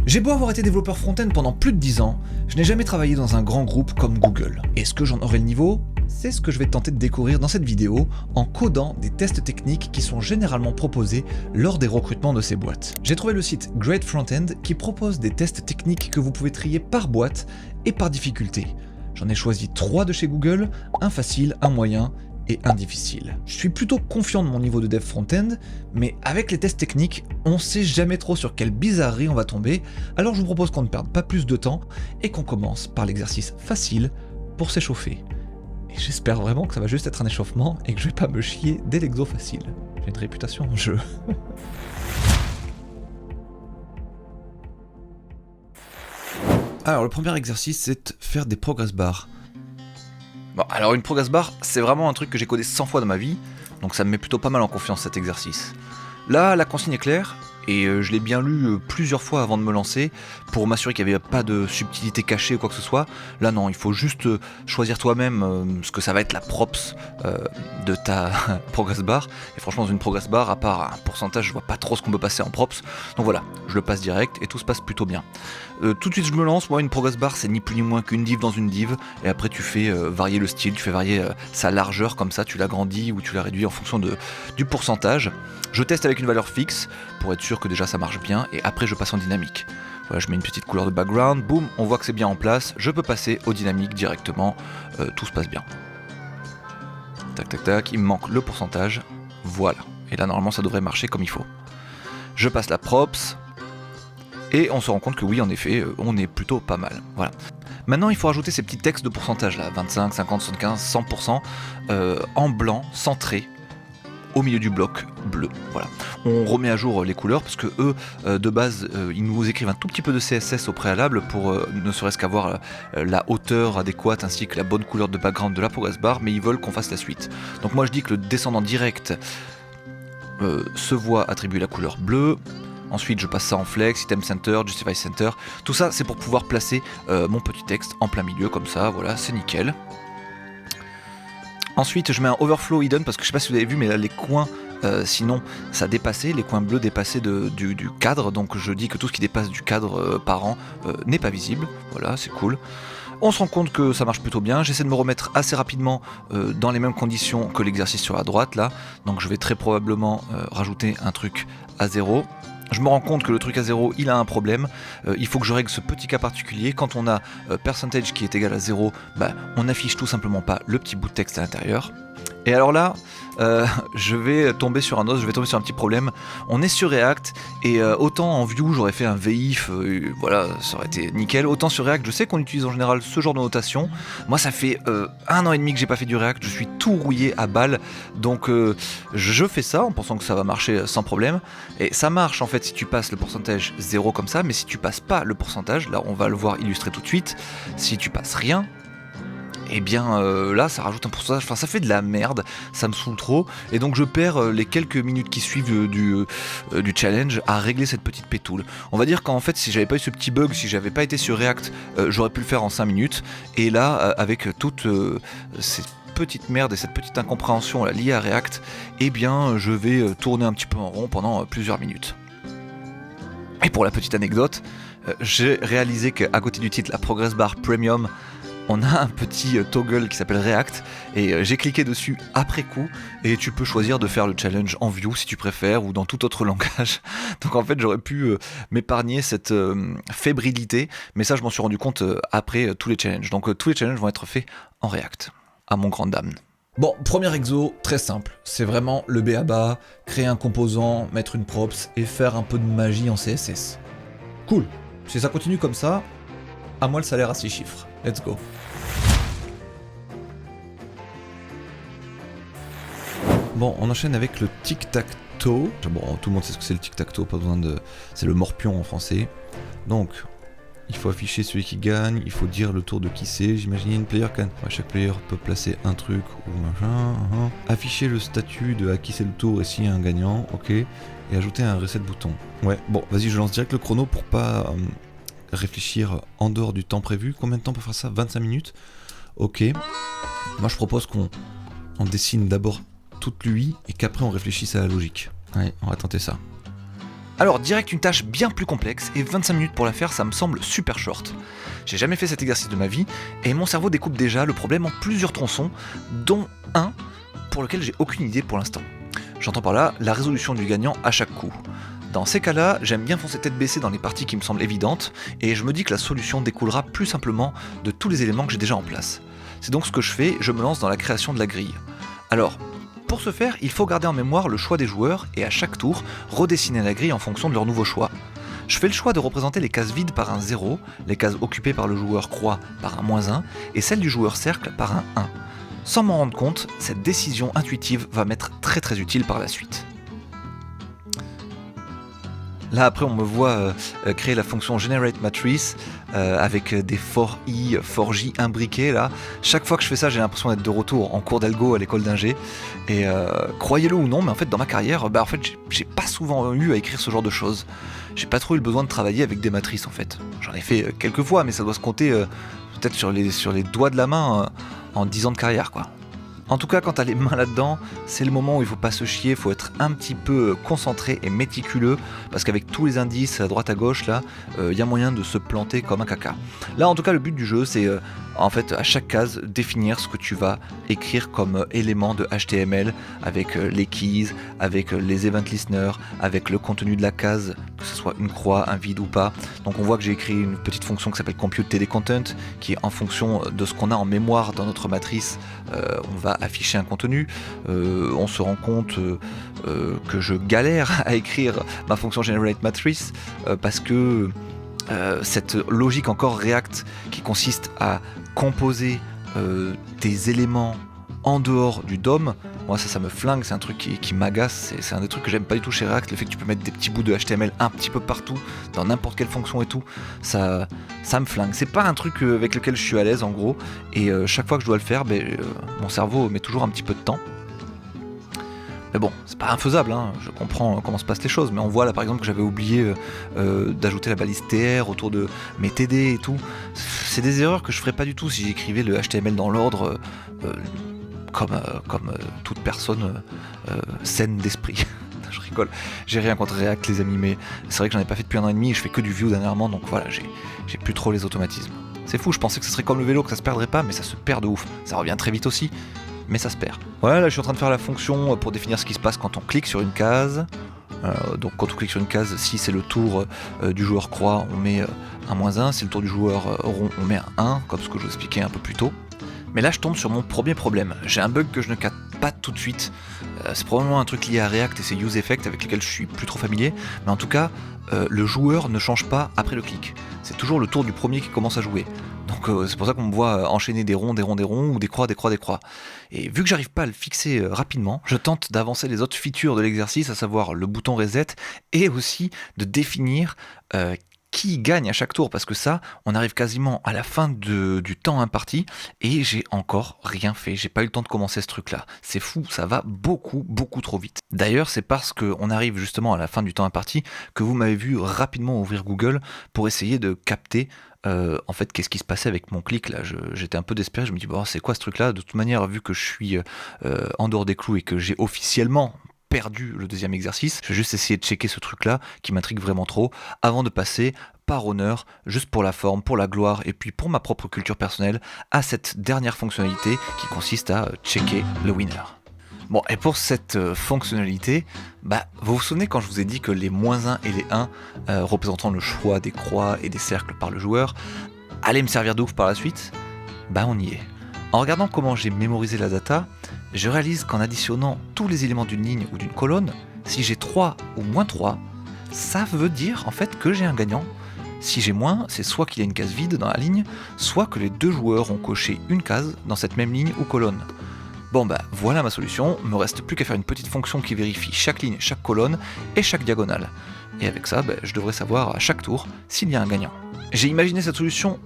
J'ai beau avoir été développeur front-end pendant plus de 10 ans, je n'ai jamais travaillé dans un grand groupe comme Google. Est-ce que j'en aurai le niveau ? C'est ce que je vais tenter de découvrir dans cette vidéo en codant des tests techniques qui sont généralement proposés lors des recrutements de ces boîtes. J'ai trouvé le site Great Frontend qui propose des tests techniques que vous pouvez trier par boîte et par difficulté. J'en ai choisi 3 de chez Google, un facile, un moyen et un difficile. Je suis plutôt confiant de mon niveau de dev front-end, mais avec les tests techniques, on sait jamais trop sur quelle bizarrerie on va tomber, alors je vous propose qu'on ne perde pas plus de temps et qu'on commence par l'exercice facile pour s'échauffer. Et j'espère vraiment que ça va juste être un échauffement et que je vais pas me chier dès l'exo facile. J'ai une réputation en jeu. Alors le premier exercice, c'est de faire des progress bars. Bon, alors une progress bar, c'est vraiment un truc que j'ai codé 100 fois dans ma vie, donc ça me met plutôt pas mal en confiance cet exercice. Là, la consigne est claire, et je l'ai bien lu plusieurs fois avant de me lancer, pour m'assurer qu'il n'y avait pas de subtilité cachée ou quoi que ce soit. Là non, il faut juste choisir toi-même ce que ça va être la props de ta progress bar, et franchement dans une progress bar, à part un pourcentage, je vois pas trop ce qu'on peut passer en props, donc voilà, je le passe direct, et tout se passe plutôt bien. Tout de suite je me lance, moi une progress bar c'est ni plus ni moins qu'une div dans une div, et après tu fais varier le style, tu fais varier sa largeur comme ça, tu l'agrandis ou tu la réduis en fonction du pourcentage. Je teste avec une valeur fixe pour être sûr que déjà ça marche bien, et après je passe en dynamique. Voilà, je mets une petite couleur de background, boum, on voit que c'est bien en place, je peux passer au dynamique directement, tout se passe bien. Tac tac tac, il me manque le pourcentage, voilà. Et là normalement ça devrait marcher comme il faut. Je passe la props, et on se rend compte que oui, en effet, on est plutôt pas mal. Voilà. Maintenant, il faut rajouter ces petits textes de pourcentage là, 25, 50, 75, 100%, en blanc, centré, au milieu du bloc bleu. Voilà. On remet à jour les couleurs parce que eux, de base, ils nous écrivent un tout petit peu de CSS au préalable pour ne serait-ce qu'avoir la hauteur adéquate ainsi que la bonne couleur de background de la progress bar, mais ils veulent qu'on fasse la suite. Donc moi, je dis que le descendant direct se voit attribuer la couleur bleue. Ensuite, je passe ça en flex, item center, justify center. Tout ça, c'est pour pouvoir placer mon petit texte en plein milieu, comme ça, voilà, c'est nickel. Ensuite, je mets un overflow hidden, parce que je sais pas si vous avez vu, mais là, les coins, sinon, ça dépassait, les coins bleus dépassaient du cadre, donc je dis que tout ce qui dépasse du cadre par an n'est pas visible. Voilà, c'est cool. On se rend compte que ça marche plutôt bien, j'essaie de me remettre assez rapidement dans les mêmes conditions que l'exercice sur la droite là, donc je vais très probablement rajouter un truc à 0. Je me rends compte que le truc à 0 il a un problème, il faut que je règle ce petit cas particulier. Quand on a percentage qui est égal à 0, bah, on n'affiche tout simplement pas le petit bout de texte à l'intérieur. Et alors là, je vais tomber sur un petit problème. On est sur React, et autant en Vue j'aurais fait un VIF, voilà, ça aurait été nickel. Autant sur React, je sais qu'on utilise en général ce genre de notation. Moi ça fait 1 an et demi que j'ai pas fait du React, je suis tout rouillé à balle. Donc je fais ça en pensant que ça va marcher sans problème. Et ça marche en fait si tu passes le pourcentage 0 comme ça, mais si tu passes pas le pourcentage, là on va le voir illustré tout de suite, si tu passes rien, et bien là ça rajoute un pourcentage, enfin ça fait de la merde, ça me saoule trop, et donc je perds les quelques minutes qui suivent du challenge à régler cette petite pétoule. On va dire qu'en fait si j'avais pas eu ce petit bug, si j'avais pas été sur React, j'aurais pu le faire en 5 minutes, et là avec toutes ces petites merdes et cette petite incompréhension là, liée à React, eh bien je vais tourner un petit peu en rond pendant plusieurs minutes. Et pour la petite anecdote, j'ai réalisé qu'à côté du titre, la Progress Bar Premium, on a un petit toggle qui s'appelle React, et j'ai cliqué dessus après coup, et tu peux choisir de faire le challenge en Vue si tu préfères, ou dans tout autre langage. Donc en fait j'aurais pu m'épargner cette fébrilité, mais ça je m'en suis rendu compte après tous les challenges. Donc tous les challenges vont être faits en React, à mon grand dame. Bon, premier exo, très simple, c'est vraiment le b.a.-ba, créer un composant, mettre une props, et faire un peu de magie en CSS. Cool, si ça continue comme ça, à moi le salaire à 6 chiffres. Let's go. Bon, on enchaîne avec le tic-tac-toe. Bon, tout le monde sait ce que c'est le tic-tac-toe, pas besoin de... C'est le morpion en français. Donc, il faut afficher celui qui gagne, il faut dire le tour de qui c'est, j'imagine. Player can... chaque player peut placer un truc ou machin. Afficher le statut de à qui c'est le tour et s'il y a un gagnant, ok. Et ajouter un reset bouton. Ouais, bon, vas-y, je lance direct le chrono pour pas... réfléchir en dehors du temps prévu. Combien de temps pour faire ça? 25 minutes. Ok. Moi je propose qu'on dessine d'abord toute l'UI et qu'après on réfléchisse à la logique. Allez, on va tenter ça. Alors direct une tâche bien plus complexe, et 25 minutes pour la faire, ça me semble super short. J'ai jamais fait cet exercice de ma vie, et mon cerveau découpe déjà le problème en plusieurs tronçons, dont un pour lequel j'ai aucune idée pour l'instant. J'entends par là la résolution du gagnant à chaque coup. Dans ces cas-là, j'aime bien foncer tête baissée dans les parties qui me semblent évidentes, et je me dis que la solution découlera plus simplement de tous les éléments que j'ai déjà en place. C'est donc ce que je fais, je me lance dans la création de la grille. Alors, pour ce faire, il faut garder en mémoire le choix des joueurs, et à chaque tour, redessiner la grille en fonction de leur nouveau choix. Je fais le choix de représenter les cases vides par un 0, les cases occupées par le joueur croix par un -1, et celles du joueur cercle par un 1. Sans m'en rendre compte, cette décision intuitive va m'être très utile par la suite. Là après on me voit créer la fonction GenerateMatrice avec des for i, for j imbriqués là. Chaque fois que je fais ça j'ai l'impression d'être de retour en cours d'algo à l'école d'ingé. Et croyez-le ou non, mais en fait dans ma carrière, en fait j'ai pas souvent eu à écrire ce genre de choses. J'ai pas trop eu le besoin de travailler avec des matrices en fait. J'en ai fait quelques fois, mais ça doit se compter peut-être sur les doigts de la main en 10 ans de carrière quoi. En tout cas, quand t'as les mains là-dedans, c'est le moment où il faut pas se chier, il faut être un petit peu concentré et méticuleux, parce qu'avec tous les indices à droite à gauche, là, y a moyen de se planter comme un caca. Là, en tout cas, le but du jeu, c'est en fait à chaque case définir ce que tu vas écrire comme élément de HTML, avec les keys, avec les event listeners, avec le contenu de la case, que ce soit une croix, un vide ou pas. Donc on voit que j'ai écrit une petite fonction qui s'appelle compute td content, qui est en fonction de ce qu'on a en mémoire dans notre matrice, on va afficher un contenu. On se rend compte que je galère à écrire ma fonction GenerateMatrice parce que cette logique encore React qui consiste à composer des éléments en dehors du DOM, moi ça me flingue, c'est un truc qui m'agace, c'est un des trucs que j'aime pas du tout chez React, le fait que tu peux mettre des petits bouts de HTML un petit peu partout, dans n'importe quelle fonction et tout, ça me flingue. C'est pas un truc avec lequel je suis à l'aise en gros, et chaque fois que je dois le faire, mon cerveau met toujours un petit peu de temps. Mais bon, c'est pas infaisable, hein. Je comprends comment se passent les choses, mais on voit là par exemple que j'avais oublié d'ajouter la balise TR autour de mes TD et tout. C'est des erreurs que je ferais pas du tout si j'écrivais le HTML dans l'ordre comme toute personne saine d'esprit. Je rigole, j'ai rien contre React les amis, mais c'est vrai que j'en ai pas fait depuis 1 an et demi et je fais que du Vue dernièrement, donc voilà, j'ai plus trop les automatismes. C'est fou, je pensais que ce serait comme le vélo, que ça se perdrait pas, mais ça se perd de ouf. Ça revient très vite aussi, mais ça se perd. Voilà, là je suis en train de faire la fonction pour définir ce qui se passe quand on clique sur une case. Donc quand on clique sur une case, si c'est le tour du joueur croix, on met un -1, si c'est le tour du joueur rond, on met un 1, comme ce que je vous expliquais un peu plus tôt. Mais là je tombe sur mon premier problème, j'ai un bug que je ne capte pas tout de suite, c'est probablement un truc lié à React et ses use effects avec lesquels je suis plus trop familier, mais en tout cas le joueur ne change pas après le clic, c'est toujours le tour du premier qui commence à jouer. Donc c'est pour ça qu'on me voit enchaîner des ronds, ou des croix. Et vu que j'arrive pas à le fixer rapidement, je tente d'avancer les autres features de l'exercice, à savoir le bouton reset, et aussi de définir qui gagne à chaque tour, parce que ça, on arrive quasiment à la fin du temps imparti, et j'ai encore rien fait, j'ai pas eu le temps de commencer ce truc là. C'est fou, ça va beaucoup trop vite. D'ailleurs, c'est parce qu'on arrive justement à la fin du temps imparti que vous m'avez vu rapidement ouvrir Google pour essayer de capter en fait qu'est-ce qui se passait avec mon clic là. J'étais un peu désespéré, je me dis bon c'est quoi ce truc là, de toute manière vu que je suis en dehors des clous et que j'ai officiellement perdu le deuxième exercice, je vais juste essayer de checker ce truc là qui m'intrigue vraiment trop avant de passer par honneur, juste pour la forme, pour la gloire et puis pour ma propre culture personnelle à cette dernière fonctionnalité qui consiste à checker le winner. Bon, et pour cette fonctionnalité, vous vous souvenez quand je vous ai dit que les -1 et les 1 représentant le choix des croix et des cercles par le joueur allaient me servir de ouf par la suite? On y est. En regardant comment j'ai mémorisé la data, je réalise qu'en additionnant tous les éléments d'une ligne ou d'une colonne, si j'ai 3 ou -3, ça veut dire en fait que j'ai un gagnant. Si j'ai moins, c'est soit qu'il y a une case vide dans la ligne, soit que les deux joueurs ont coché une case dans cette même ligne ou colonne. Bon voilà ma solution, me reste plus qu'à faire une petite fonction qui vérifie chaque ligne, chaque colonne et chaque diagonale. Et avec ça, je devrais savoir à chaque tour s'il y a un gagnant. J'ai imaginé cette solution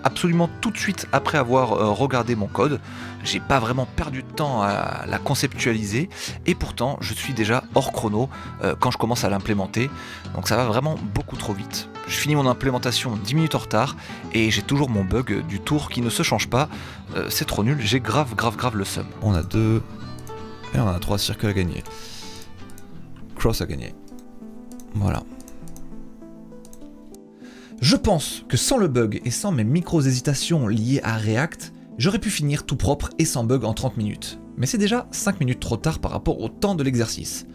absolument tout de suite après avoir regardé mon code. J'ai pas vraiment perdu de temps à la conceptualiser et pourtant je suis déjà hors chrono quand je commence à l'implémenter, donc ça va vraiment beaucoup trop vite. Je finis mon implémentation 10 minutes en retard et j'ai toujours mon bug du tour qui ne se change pas, c'est trop nul, j'ai grave le seum. On a 2 et on a 3 circles à gagner. Cross à gagner. Voilà. Je pense que sans le bug et sans mes micros hésitations liées à React, j'aurais pu finir tout propre et sans bug en 30 minutes. Mais c'est déjà 5 minutes trop tard par rapport au temps de l'exercice.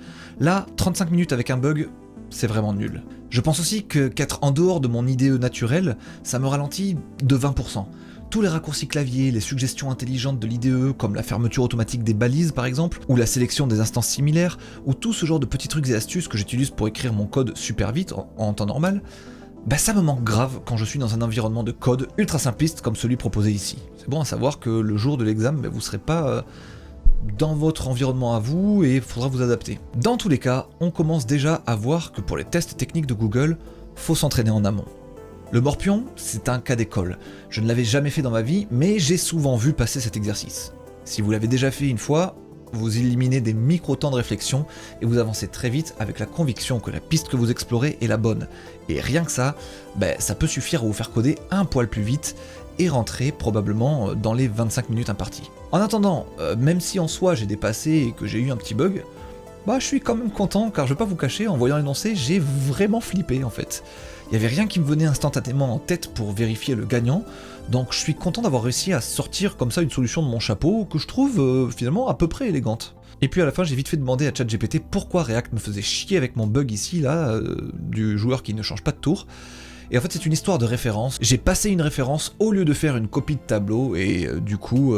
Là, 35 minutes avec un bug, c'est vraiment nul. Je pense aussi qu'être en dehors de mon IDE naturel, ça me ralentit de 20%. Tous les raccourcis clavier, les suggestions intelligentes de l'IDE, comme la fermeture automatique des balises par exemple, ou la sélection des instances similaires, ou tout ce genre de petits trucs et astuces que j'utilise pour écrire mon code super vite en temps normal, bah ça me manque grave quand je suis dans un environnement de code ultra simpliste comme celui proposé ici. C'est bon à savoir que le jour de l'examen, bah, vous serez pas dans votre environnement à vous et il faudra vous adapter. Dans tous les cas, on commence déjà à voir que pour les tests techniques de Google, faut s'entraîner en amont. Le morpion, c'est un cas d'école. Je ne l'avais jamais fait dans ma vie, mais j'ai souvent vu passer cet exercice. Si vous l'avez déjà fait une fois, vous éliminez des micro-temps de réflexion et vous avancez très vite avec la conviction que la piste que vous explorez est la bonne. Et rien que ça, ça peut suffire à vous faire coder un poil plus vite et rentrer probablement dans les 25 minutes imparties. En attendant, même si en soi j'ai dépassé et que j'ai eu un petit bug, je suis quand même content car je vais pas vous cacher, en voyant l'énoncé, j'ai vraiment flippé en fait. Il n'y avait rien qui me venait instantanément en tête pour vérifier le gagnant, donc je suis content d'avoir réussi à sortir comme ça une solution de mon chapeau que je trouve finalement à peu près élégante. Et puis à la fin j'ai vite fait demander à ChatGPT pourquoi React me faisait chier avec mon bug ici là, du joueur qui ne change pas de tour. Et en fait c'est une histoire de référence, j'ai passé une référence au lieu de faire une copie de tableau et du coup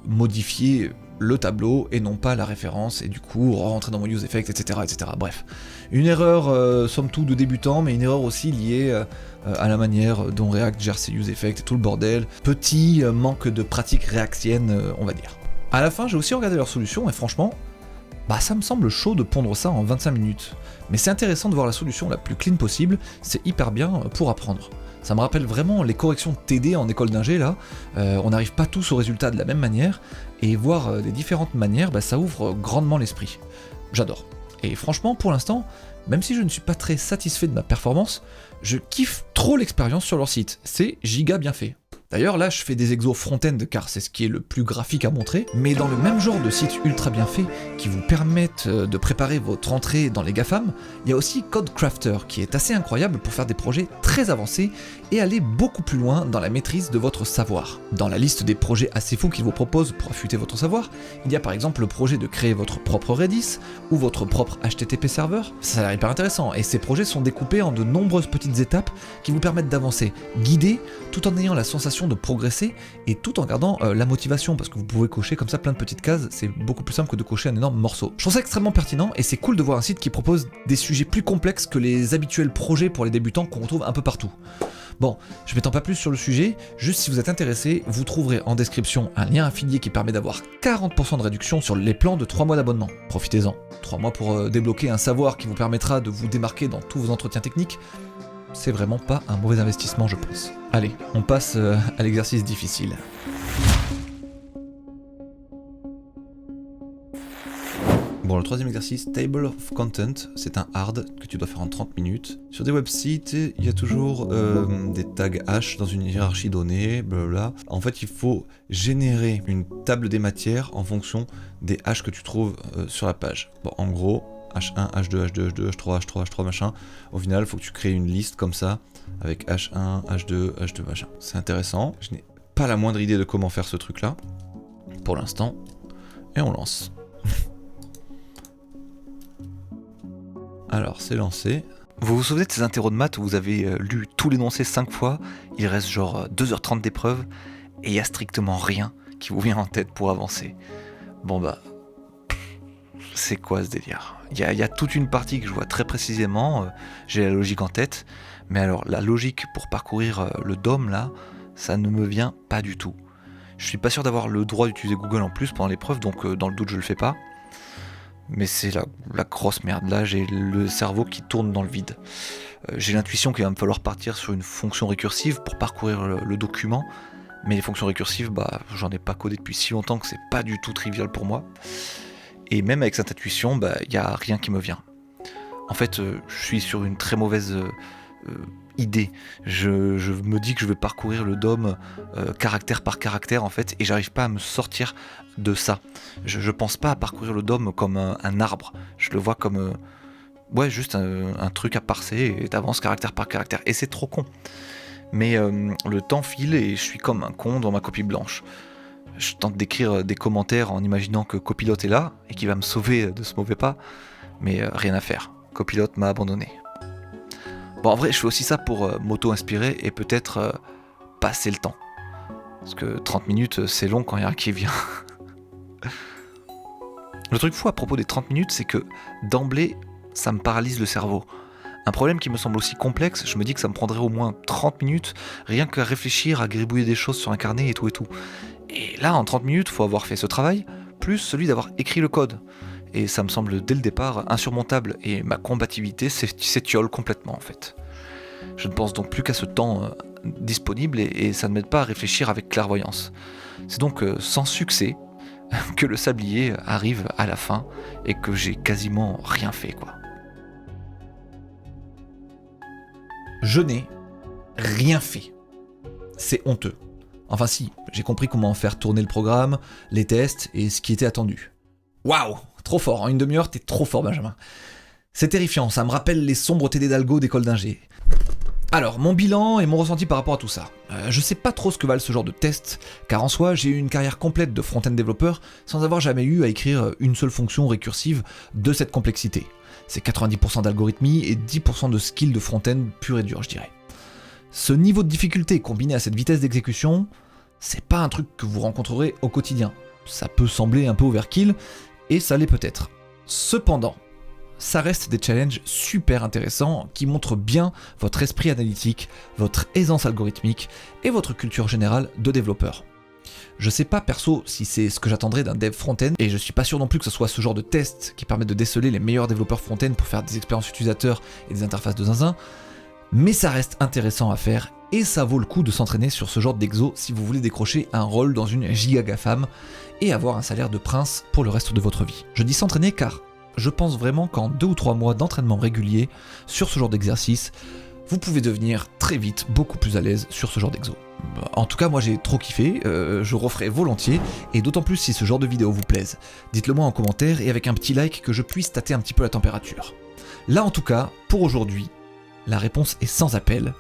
modifier le tableau et non pas la référence et du coup rentrer dans mon use effect, etc. etc. Bref, une erreur somme toute de débutant, mais une erreur aussi liée à la manière dont React gère ses use effects et tout le bordel. Petit manque de pratique réactienne, on va dire. À la fin j'ai aussi regardé leur solution et franchement, ça me semble chaud de pondre ça en 25 minutes. Mais c'est intéressant de voir la solution la plus clean possible, c'est hyper bien pour apprendre. Ça me rappelle vraiment les corrections TD en école d'ingé là, on n'arrive pas tous au résultat de la même manière, et voir les différentes manières, ça ouvre grandement l'esprit. J'adore. Et franchement, pour l'instant, même si je ne suis pas très satisfait de ma performance, je kiffe trop l'expérience sur leur site, c'est giga bien fait. D'ailleurs là je fais des exos front-end car c'est ce qui est le plus graphique à montrer, mais dans le même genre de site ultra bien fait qui vous permettent de préparer votre entrée dans les GAFAM, il y a aussi Codecrafter qui est assez incroyable pour faire des projets très avancés et aller beaucoup plus loin dans la maîtrise de votre savoir. Dans la liste des projets assez fous qu'il vous propose pour affûter votre savoir, il y a par exemple le projet de créer votre propre Redis ou votre propre HTTP serveur. Ça a l'air hyper intéressant et ces projets sont découpés en de nombreuses petites étapes qui vous permettent d'avancer guidés tout en ayant la sensation de progresser et tout en gardant la motivation parce que vous pouvez cocher comme ça plein de petites cases, c'est beaucoup plus simple que de cocher un énorme morceau. Je trouve ça extrêmement pertinent et c'est cool de voir un site qui propose des sujets plus complexes que les habituels projets pour les débutants qu'on retrouve un peu partout. Bon, je m'étends pas plus sur le sujet, juste si vous êtes intéressé, vous trouverez en description un lien affilié qui permet d'avoir 40% de réduction sur les plans de 3 mois d'abonnement. Profitez-en. 3 mois pour débloquer un savoir qui vous permettra de vous démarquer dans tous vos entretiens techniques. C'est vraiment pas un mauvais investissement, je pense. Allez, on passe à l'exercice difficile. Bon, le troisième exercice, Table of Content, c'est un hard que tu dois faire en 30 minutes. Sur des websites, il y a toujours des tags hash dans une hiérarchie donnée, blablabla. En fait, il faut générer une table des matières en fonction des hash que tu trouves sur la page. Bon, en gros, H1, H2, H2, H2, H3, H3, H3, machin. Au final, il faut que tu crées une liste comme ça, avec H1, H2, H2, machin. C'est intéressant. Je n'ai pas la moindre idée de comment faire ce truc-là, pour l'instant. Et on lance. Alors, c'est lancé. Vous vous souvenez de ces interros de maths où vous avez lu tout l'énoncé 5 fois, il reste genre 2h30 d'épreuve, et il y a strictement rien qui vous vient en tête pour avancer. Bon c'est quoi ce délire ? Il y a toute une partie que je vois très précisément, j'ai la logique en tête, mais alors la logique pour parcourir le DOM là, ça ne me vient pas du tout. Je suis pas sûr d'avoir le droit d'utiliser Google en plus pendant l'épreuve, donc dans le doute je le fais pas. Mais c'est la grosse merde, là j'ai le cerveau qui tourne dans le vide. J'ai l'intuition qu'il va me falloir partir sur une fonction récursive pour parcourir le document, mais les fonctions récursives, j'en ai pas codé depuis si longtemps que c'est pas du tout trivial pour moi. Et même avec cette intuition, y a rien qui me vient. En fait, je suis sur une très mauvaise idée. Je me dis que je vais parcourir le DOM caractère par caractère en fait, et j'arrive pas à me sortir de ça. Je pense pas à parcourir le DOM comme un arbre. Je le vois comme ouais, juste un truc à parser et t'avances caractère par caractère. Et c'est trop con. Mais le temps file et je suis comme un con dans ma copie blanche. Je tente d'écrire des commentaires en imaginant que Copilote est là et qu'il va me sauver de ce mauvais pas, mais rien à faire. Copilote m'a abandonné. Bon, en vrai, je fais aussi ça pour m'auto-inspirer et peut-être passer le temps. Parce que 30 minutes, c'est long quand il y a rien qui vient. Le truc fou à propos des 30 minutes, c'est que d'emblée, ça me paralyse le cerveau. Un problème qui me semble aussi complexe, je me dis que ça me prendrait au moins 30 minutes, rien qu'à réfléchir, à gribouiller des choses sur un carnet et tout et tout. Et là, en 30 minutes, faut avoir fait ce travail, plus celui d'avoir écrit le code. Et ça me semble dès le départ insurmontable, et ma combativité s'étiole complètement en fait. Je ne pense donc plus qu'à ce temps disponible, et ça ne m'aide pas à réfléchir avec clairvoyance. C'est donc sans succès que le sablier arrive à la fin, et que j'ai quasiment rien fait quoi. Je n'ai rien fait. C'est honteux. Enfin si, j'ai compris comment faire tourner le programme, les tests et ce qui était attendu. Waouh, trop fort, en une demi-heure t'es trop fort Benjamin. C'est terrifiant, ça me rappelle les sombres TD d'algo d'école d'ingé. Alors, mon bilan et mon ressenti par rapport à tout ça. Je sais pas trop ce que valent ce genre de tests, car en soi j'ai eu une carrière complète de front-end développeur sans avoir jamais eu à écrire une seule fonction récursive de cette complexité. C'est 90% d'algorithmie et 10% de skill de front-end pur et dur je dirais. Ce niveau de difficulté combiné à cette vitesse d'exécution, c'est pas un truc que vous rencontrerez au quotidien. Ça peut sembler un peu overkill, et ça l'est peut-être. Cependant, ça reste des challenges super intéressants qui montrent bien votre esprit analytique, votre aisance algorithmique et votre culture générale de développeur. Je sais pas perso si c'est ce que j'attendrais d'un dev front-end, et je suis pas sûr non plus que ce soit ce genre de test qui permet de déceler les meilleurs développeurs front-end pour faire des expériences utilisateurs et des interfaces de zinzin, mais ça reste intéressant à faire et ça vaut le coup de s'entraîner sur ce genre d'exo si vous voulez décrocher un rôle dans une giga GAFAM et avoir un salaire de prince pour le reste de votre vie. Je dis s'entraîner car je pense vraiment qu'en 2 ou 3 mois d'entraînement régulier sur ce genre d'exercice, vous pouvez devenir très vite beaucoup plus à l'aise sur ce genre d'exo. En tout cas, moi j'ai trop kiffé, je referai volontiers, et d'autant plus si ce genre de vidéo vous plaise. Dites-le moi en commentaire et avec un petit like que je puisse tâter un petit peu la température. Là en tout cas, pour aujourd'hui, la réponse est sans appel.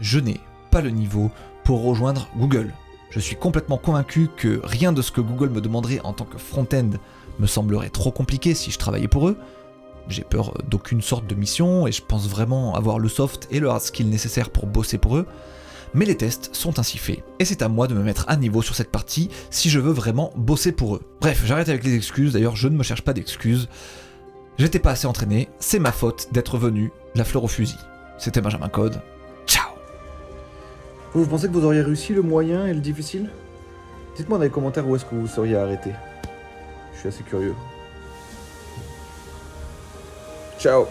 Je n'ai pas le niveau pour rejoindre Google. Je suis complètement convaincu que rien de ce que Google me demanderait en tant que front-end me semblerait trop compliqué si je travaillais pour eux. J'ai peur d'aucune sorte de mission et je pense vraiment avoir le soft et le hard skill nécessaires pour bosser pour eux. Mais les tests sont ainsi faits, et c'est à moi de me mettre à niveau sur cette partie si je veux vraiment bosser pour eux. Bref, j'arrête avec les excuses, d'ailleurs je ne me cherche pas d'excuses. J'étais pas assez entraîné, c'est ma faute d'être venu la fleur au fusil. C'était Benjamin Code, ciao. Vous pensez que vous auriez réussi le moyen et le difficile? Dites-moi dans les commentaires où est-ce que vous seriez arrêté. Je suis assez curieux. Ciao.